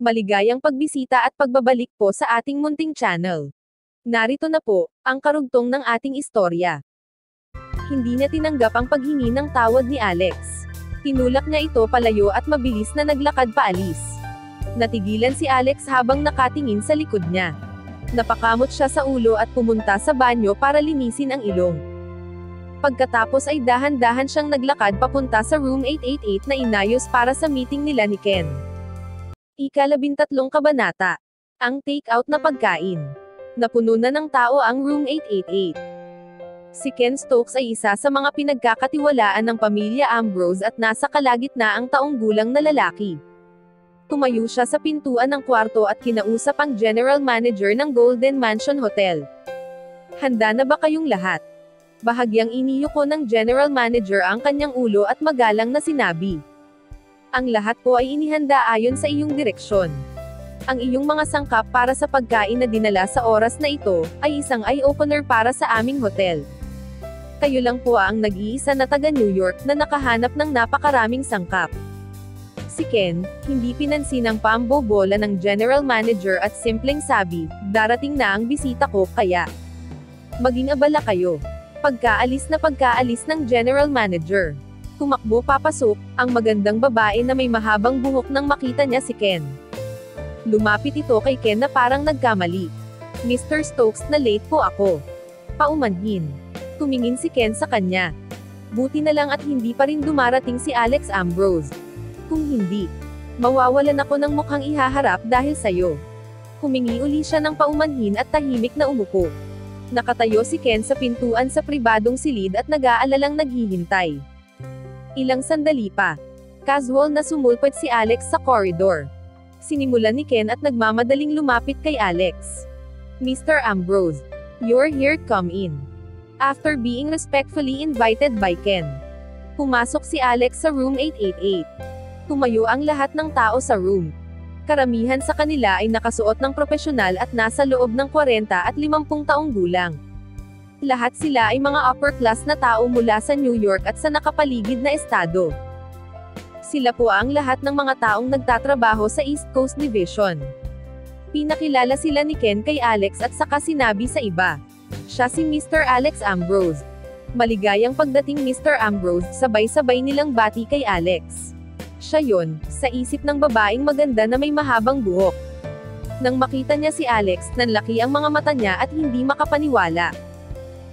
Maligayang pagbisita at pagbabalik po sa ating munting channel. Narito na po, ang karugtong ng ating istorya. Hindi niya tinanggap ang paghingi ng tawad ni Alex. Tinulak niya ito palayo at mabilis na naglakad paalis. Natigilan si Alex habang nakatingin sa likod niya. Napakamot siya sa ulo at pumunta sa banyo para linisin ang ilong. Pagkatapos ay dahan-dahan siyang naglakad papunta sa room 888 na inayos para sa meeting nila ni Ken. Ika-13 kabanata. Ang take-out na pagkain. Napuno na ng tao ang room 888. Si Ken Stokes ay isa sa mga pinagkakatiwalaan ng pamilya Ambrose at nasa kalagitnaang taong gulang na lalaki. Tumayo siya sa pintuan ng kwarto at kinausap ang general manager ng Golden Mansion Hotel. Handa na ba kayong lahat? Bahagyang iniyuko ng general manager ang kanyang ulo at magalang na sinabi. Ang lahat po ay inihanda ayon sa iyong direksyon. Ang iyong mga sangkap para sa pagkain na dinala sa oras na ito, ay isang eye-opener para sa aming hotel. Kayo lang po ang nag-iisa na taga New York na nakahanap ng napakaraming sangkap. Si Ken, hindi pinansin ang paambobola ng general manager at simpleng sabi, darating na ang bisita ko, kaya maging abala kayo. Pagkaalis ng general manager. Tumakbo papasok, ang magandang babae na may mahabang buhok nang makita niya si Ken. Lumapit ito kay Ken na parang nagkamali. Mr. Stokes, na late po ako. Paumanhin. Tumingin si Ken sa kanya. Buti na lang at hindi pa rin dumarating si Alex Ambrose. Kung hindi, mawawalan ako ng mukhang ihaharap dahil sayo. Humingi uli siya ng paumanhin at tahimik na umupo. Nakatayo si Ken sa pintuan sa pribadong silid at nag-aalalang naghihintay. Ilang sandali pa. Casual na sumulpot si Alex sa corridor. Sinimulan ni Ken at nagmamadaling lumapit kay Alex. Mr. Ambrose, you're here, come in. After being respectfully invited by Ken, pumasok si Alex sa room 888. Tumayo ang lahat ng tao sa room. Karamihan sa kanila ay nakasuot ng propesyonal at nasa loob ng 40 at 50 taong gulang. Lahat sila ay mga upper-class na tao mula sa New York at sa nakapaligid na estado. Sila po ang lahat ng mga taong nagtatrabaho sa East Coast Division. Pinakilala sila ni Ken kay Alex at saka sinabi sa iba. Siya si Mr. Alex Ambrose. Maligayang pagdating Mr. Ambrose, sabay-sabay nilang bati kay Alex. Siya yon, sa isip ng babaeng maganda na may mahabang buhok. Nang makita niya si Alex, nanlaki ang mga mata niya at hindi makapaniwala.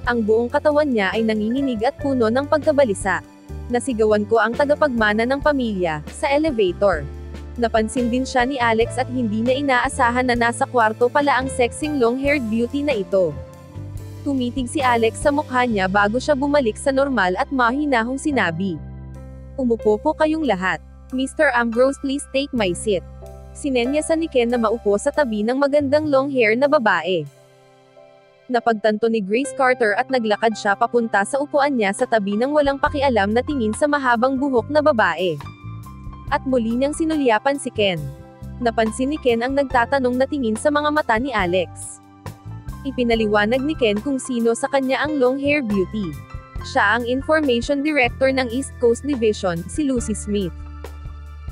Ang buong katawan niya ay nanginginig at puno ng pagkabalisa. Nasigawan ko ang tagapagmana ng pamilya, sa elevator. Napansin din siya ni Alex at hindi niya inaasahan na nasa kwarto pala ang sexing long-haired beauty na ito. Tumitig si Alex sa mukha niya bago siya bumalik sa normal at mahinahong sinabi. Umupo po kayong lahat. Mr. Ambrose, please take my seat. Sinenyasan ni Ken na maupo sa tabi ng magandang long-hair na babae. Napagtanto ni Grace Carter at naglakad siya papunta sa upuan niya sa tabi ng walang pakialam na tingin sa mahabang buhok na babae. At muli niyang sinulyapan si Ken. Napansin ni Ken ang nagtatanong na tingin sa mga mata ni Alex. Ipinaliwanag ni Ken kung sino sa kanya ang long-hair beauty. Siya ang Information Director ng East Coast Division, si Lucy Smith.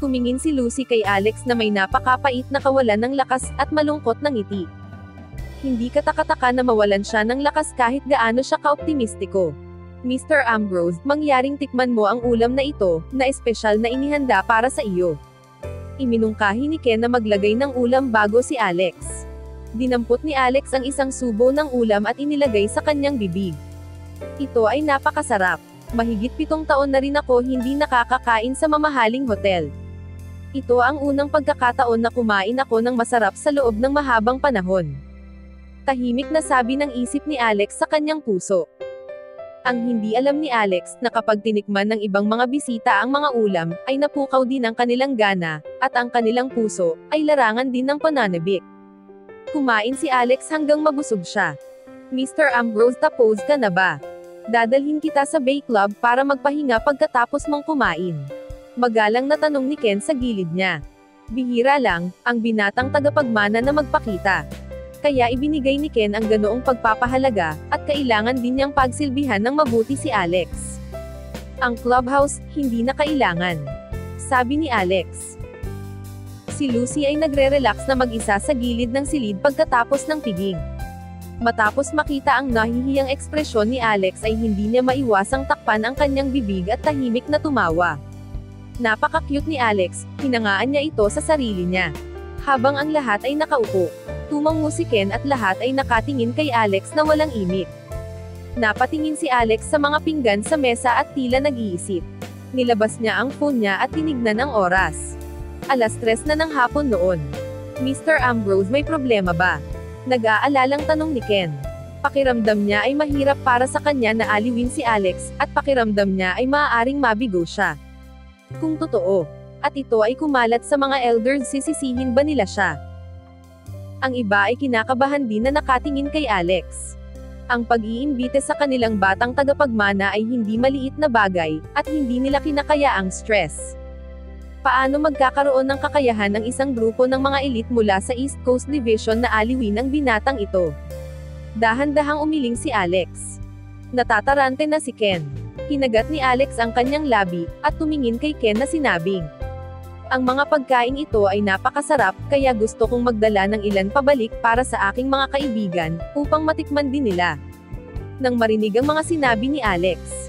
Tumingin si Lucy kay Alex na may napakapait na kawalan ng lakas at malungkot na ngiti. Hindi katakataka na mawalan siya ng lakas kahit gaano siya kaoptimistiko. Mr. Ambrose, mangyaring tikman mo ang ulam na ito, na espesyal na inihanda para sa iyo. Iminungkahi ni Ken na maglagay ng ulam bago si Alex. Dinampot ni Alex ang isang subo ng ulam at inilagay sa kanyang bibig. Ito ay napakasarap. Mahigit 7 taon na rin ako hindi nakakakain sa mamahaling hotel. Ito ang unang pagkakataon na kumain ako ng masarap sa loob ng mahabang panahon. Tahimik na sabi ng isip ni Alex sa kanyang puso. Ang hindi alam ni Alex, na kapag tinikman ng ibang mga bisita ang mga ulam, ay napukaw din ang kanilang gana, at ang kanilang puso, ay larangan din ng pananabik. Kumain si Alex hanggang mabusog siya. Mr. Ambrose, tapos ka na ba? Dadalhin kita sa Bay Club para magpahinga pagkatapos mong kumain. Magalang na tanong ni Ken sa gilid niya. Bihira lang, ang binatang tagapagmana na magpakita. Kaya ibinigay ni Ken ang ganoong pagpapahalaga, at kailangan din niyang pagsilbihan ng mabuti si Alex. Ang clubhouse, hindi na kailangan. Sabi ni Alex. Si Lucy ay nagre-relax na mag-isa sa gilid ng silid pagkatapos ng piging. Matapos makita ang nahihiyang ekspresyon ni Alex ay hindi niya maiwasang takpan ang kanyang bibig at tahimik na tumawa. Napaka-cute ni Alex, hinangaan niya ito sa sarili niya. Habang ang lahat ay nakaupo, tumango si Ken at lahat ay nakatingin kay Alex na walang imik. Napatingin si Alex sa mga pinggan sa mesa at tila nag-iisip. Nilabas niya ang phone niya at tinignan ang oras. 3:00 na ng hapon noon. Mr. Ambrose, may problema ba? Nag-aalalang tanong ni Ken. Pakiramdam niya ay mahirap para sa kanya na aliwin si Alex, at pakiramdam niya ay maaaring mabigo siya. Kung totoo, at ito ay kumalat sa mga elders, sisisihin ba nila siya? Ang iba ay kinakabahan din na nakatingin kay Alex. Ang pag-iimbite sa kanilang batang tagapagmana ay hindi maliit na bagay, at hindi nila kinakaya ang stress. Paano magkakaroon ng kakayahan ng isang grupo ng mga elite mula sa East Coast Division na aliwin ang binatang ito? Dahan-dahang umiling si Alex. Natatarante na si Ken. Kinagat ni Alex ang kanyang labi, at tumingin kay Ken na sinabing, "Ang mga pagkain ito ay napakasarap, kaya gusto kong magdala ng ilan pabalik para sa aking mga kaibigan, upang matikman din nila." Nang marinig ang mga sinabi ni Alex,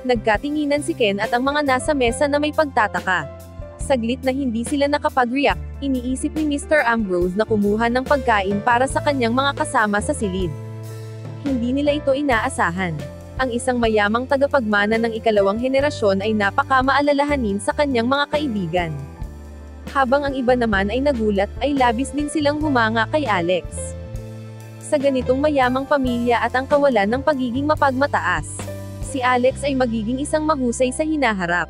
nagkatinginan si Ken at ang mga nasa mesa na may pagtataka. Saglit na hindi sila nakapag-react, iniisip ni Mr. Ambrose na kumuha ng pagkain para sa kanyang mga kasama sa silid. Hindi nila ito inaasahan. Ang isang mayamang tagapagmana ng ikalawang henerasyon ay napakamaalalahanin sa kanyang mga kaibigan. Habang ang iba naman ay nagulat, ay labis din silang humanga kay Alex. Sa ganitong mayamang pamilya at ang kawalan ng pagiging mapagmataas, si Alex ay magiging isang mahusay sa hinaharap.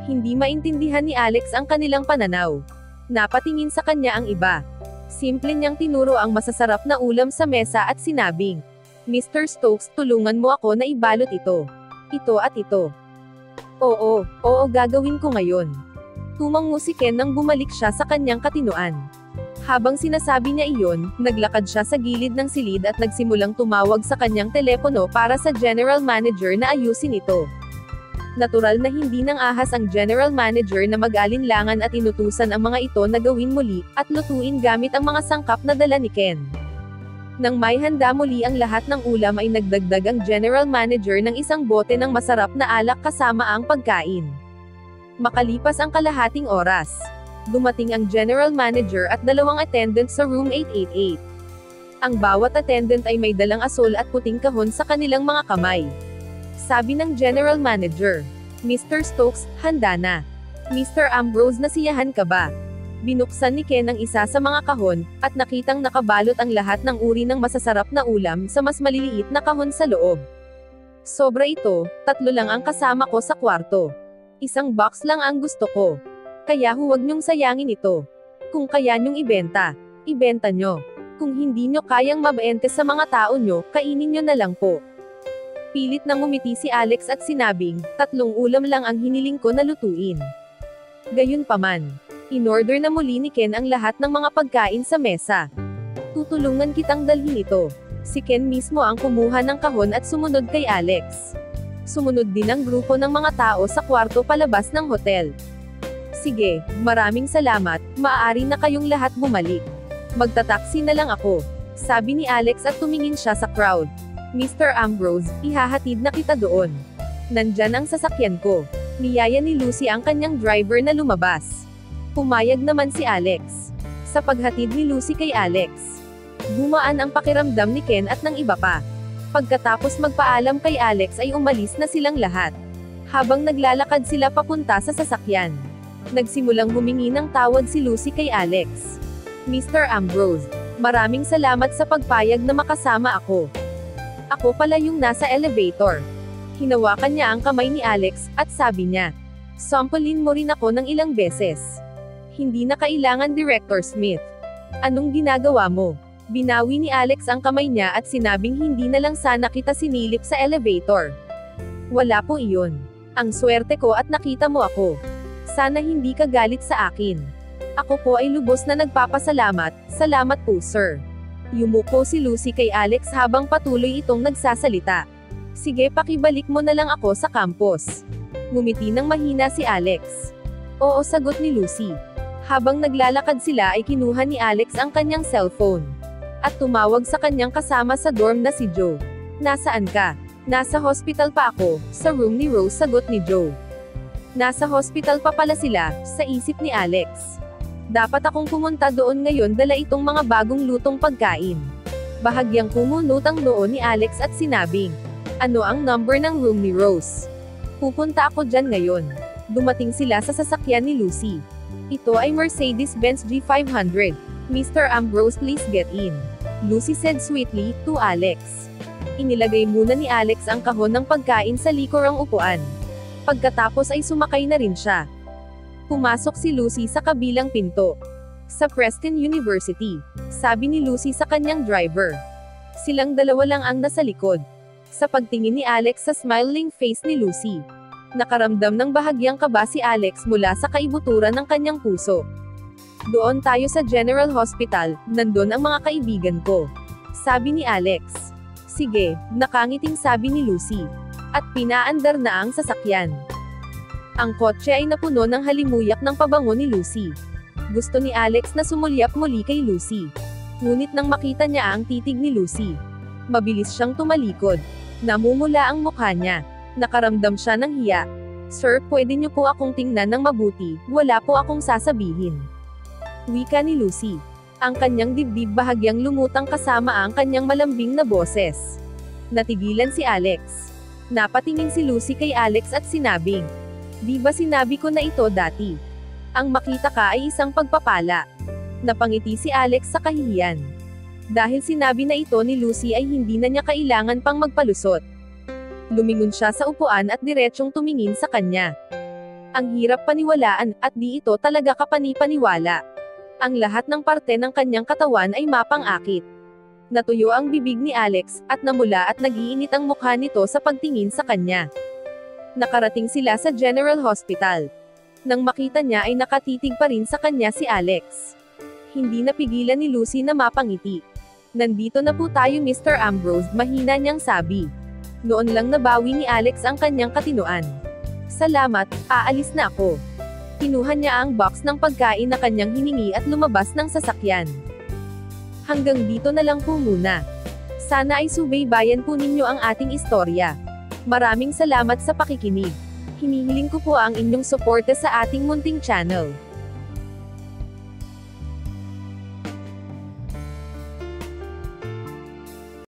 Hindi maintindihan ni Alex ang kanilang pananaw. Napatingin sa kanya ang iba. Simple niyang tinuro ang masasarap na ulam sa mesa at sinabing, "Mr. Stokes, tulungan mo ako na ibalot ito. Ito at ito." Oo, gagawin ko ngayon." Tumango si Ken nang bumalik siya sa kanyang katinoan. Habang sinasabi niya iyon, naglakad siya sa gilid ng silid at nagsimulang tumawag sa kanyang telepono para sa general manager na ayusin ito. Natural na hindi nang ahas ang general manager na mag-alinlangan at inutusan ang mga ito na gawin muli, at lutuin gamit ang mga sangkap na dala ni Ken. Nang may handa muli ang lahat ng ulam ay nagdagdag ang general manager ng isang bote ng masarap na alak kasama ang pagkain. Makalipas ang kalahating oras, dumating ang general manager at dalawang attendant sa room 888. Ang bawat attendant ay may dalang asol at puting kahon sa kanilang mga kamay. Sabi ng general manager, "Mr. Stokes, handa na. Mr. Ambrose, nasiyahan ka ba?" Binuksan ni Ken ang isa sa mga kahon, at nakitang nakabalot ang lahat ng uri ng masasarap na ulam sa mas maliliit na kahon sa loob. "Sobra ito, 3 lang ang kasama ko sa kwarto. Isang box lang ang gusto ko. Kaya huwag niyong sayangin ito. Kung kaya niyong ibenta, ibenta niyo. Kung hindi niyo kayang mabente sa mga tao niyo, kainin niyo na lang po." Pilit na ngumiti si Alex at sinabing, 3 ulam lang ang hiniling ko na lutuin." Gayunpaman, in-order na muli ni Ken ang lahat ng mga pagkain sa mesa. "Tutulungan kitang dalhin ito." Si Ken mismo ang kumuha ng kahon at sumunod kay Alex. Sumunod din ang grupo ng mga tao sa kwarto palabas ng hotel. "Sige, maraming salamat, maaari na kayong lahat bumalik. Magtataksi na lang ako," sabi ni Alex at tumingin siya sa crowd. "Mr. Ambrose, ihahatid na kita doon. Nandyan ang sasakyan ko." Niyaya ni Lucy ang kanyang driver na lumabas. Pumayag naman si Alex. Sa paghatid ni Lucy kay Alex, gumaan ang pakiramdam ni Ken at ng iba pa. Pagkatapos magpaalam kay Alex ay umalis na silang lahat. Habang naglalakad sila papunta sa sasakyan, nagsimulang humingi ng tawad si Lucy kay Alex. "Mr. Ambrose, maraming salamat sa pagpayag na makasama ako. Ako pala yung nasa elevator." Hinawakan niya ang kamay ni Alex, at sabi niya, "Sampulin mo rin ako ng ilang beses. Hindi na kailangan, Director Smith. Anong ginagawa mo?" Binawi ni Alex ang kamay niya at sinabing hindi na lang sana kita sinilip sa elevator. "Wala po iyon. Ang swerte ko at nakita mo ako. Sana hindi ka galit sa akin. Ako po ay lubos na nagpapasalamat, salamat po sir." Yumuko si Lucy kay Alex habang patuloy itong nagsasalita. "Sige, pakibalik mo na lang ako sa campus." Ngumiti ng mahina si Alex. "Oo," sagot ni Lucy. Habang naglalakad sila ay kinuha ni Alex ang kanyang cellphone. At tumawag sa kanyang kasama sa dorm na si Joe. Nasaan ka? Nasa hospital pa ako, sa room ni Rose, sagot ni Joe. Nasa hospital pa pala sila, sa isip ni Alex. Dapat akong pumunta doon ngayon, dala itong mga bagong lutong pagkain. Bahagyang kumunot ang noo ni Alex at sinabing, ano ang number ng room ni Rose? Pupunta ako dyan ngayon. Dumating sila sa sasakyan ni Lucy. Ito ay Mercedes-Benz G500. Mr. Ambrose, please get in. Lucy said sweetly, to Alex. Inilagay muna ni Alex ang kahon ng pagkain sa likurang upuan. Pagkatapos ay sumakay na rin siya. Pumasok si Lucy sa kabilang pinto. Sa Preston University, sabi ni Lucy sa kanyang driver. Silang dalawa lang ang nasa likod. Sa pagtingin ni Alex sa smiling face ni Lucy, nakaramdam ng bahagyang kaba si Alex mula sa kaibuturan ng kanyang puso. Doon tayo sa General Hospital, nandun ang mga kaibigan ko. Sabi ni Alex. Sige, nakangiting sabi ni Lucy. At pinaandar na ang sasakyan. Ang kotse ay napuno ng halimuyak ng pabango ni Lucy. Gusto ni Alex na sumulyap muli kay Lucy. Ngunit nang makita niya ang titig ni Lucy, mabilis siyang tumalikod. Namumula ang mukha niya. Nakaramdam siya ng hiya. Sir, pwede niyo po akong tingnan ng mabuti, wala po akong sasabihin. Wika ni Lucy. Ang kanyang dibdib bahagyang lumutang kasama ang kanyang malambing na boses. Natigilan si Alex. Napatingin si Lucy kay Alex at sinabing, di ba sinabi ko na ito dati? Ang makita ka ay isang pagpapala. Napangiti si Alex sa kahihiyan. Dahil sinabi na ito ni Lucy ay hindi na niya kailangan pang magpalusot. Lumingon siya sa upuan at diretsyong tumingin sa kanya. Ang hirap paniwalaan, at di ito talaga kapani-paniwala. Ang lahat ng parte ng kanyang katawan ay mapang-akit. Natuyo ang bibig ni Alex, at namula at nag-iinit ang mukha nito sa pagtingin sa kanya. Nakarating sila sa General Hospital. Nang makita niya ay nakatitig pa rin sa kanya si Alex. Hindi napigilan ni Lucy na mapangiti. Nandito na po tayo Mr. Ambrose, mahina niyang sabi. Noon lang nabawi ni Alex ang kanyang katinoan. Salamat, aalis na ako. Kinuha niya ang box ng pagkain na kanyang hiningi at lumabas ng sasakyan. Hanggang dito na lang po muna. Sana ay subaybayan po ninyo ang ating istorya. Maraming salamat sa pakikinig. Hinihiling ko po ang inyong suporta sa ating munting channel.